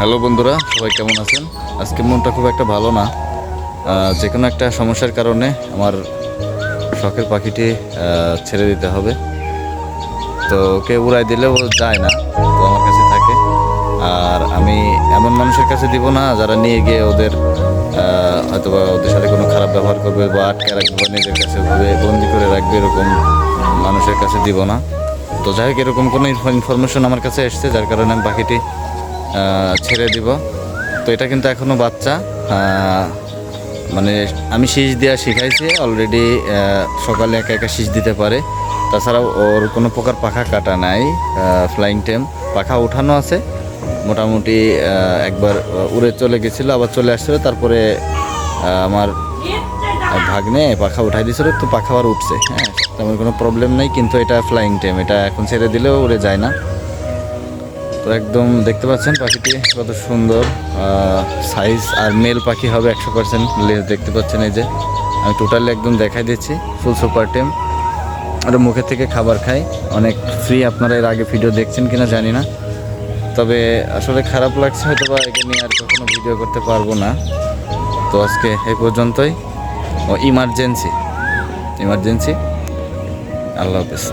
Hello বন্ধুরা, সবাই কেমন আছেন? আজকে মনটা খুব একটা ভালো না। যে কোনো একটা সমস্যার কারণে আমার শখের পাখিটি ছেড়ে দিতে হবে। তো ওকে উড়াই দিলেও যায় না, তো আমার কাছে থাকে। আর আমি এমন মানুষের কাছে দিব না যারা নিয়ে গিয়ে ওদের হয়তোবা ওদের সাথে কোনো খারাপ ব্যবহার করবে বা আটকে রাখবে বা নিজের কাছে ওভাবে বন্দি করে রাখবে, এরকম মানুষের কাছে দিব না। তো যাই হোক, এরকম কোনো ইনফরমেশন আমার কাছে এসছে, যার কারণে আমি পাখিটি ছেড়ে দিব। তো এটা কিন্তু এখনও বাচ্চা। মানে আমি শীষ দেওয়া শিখাইছি অলরেডি। সকালে একা একা শীষ দিতে পারে। তাছাড়াও ওর কোনো প্রকার পাখা কাটা নাই, ফ্লাইং টেম পাখা উঠানো আছে। মোটামুটি একবার উড়ে চলে গেছিলো, আবার চলে আসছিলো। তারপরে আমার ভাগ্নে পাখা উঠাই দিয়েছিল, তো পাখা আবার উঠছে। হ্যাঁ, তেমন কোনো প্রবলেম নেই, কিন্তু এটা ফ্লাইং টেম, এটা এখন ছেড়ে দিলেও উড়ে যায় না। তো একদম দেখতে পাচ্ছেন পাখিটি কত সুন্দর সাইজ, আর মেল পাখি হবে 100%। লেজ দেখতে পাচ্ছেন, এই যে আমি টোটালি একদম দেখাই দিচ্ছি, ফুল সুপার টেম। আর মুখের থেকে খাবার খায়, অনেক ফ্রি। আপনারা এর আগে ভিডিও দেখছেন কিনা জানি না, তবে আসলে খারাপ লাগছে, হয়তো বা একে নিয়ে আর কখনো ভিডিও করতে পারবো না। তো আজকে এই পর্যন্তই। ও ইমার্জেন্সি। আল্লাহ হাফেজ।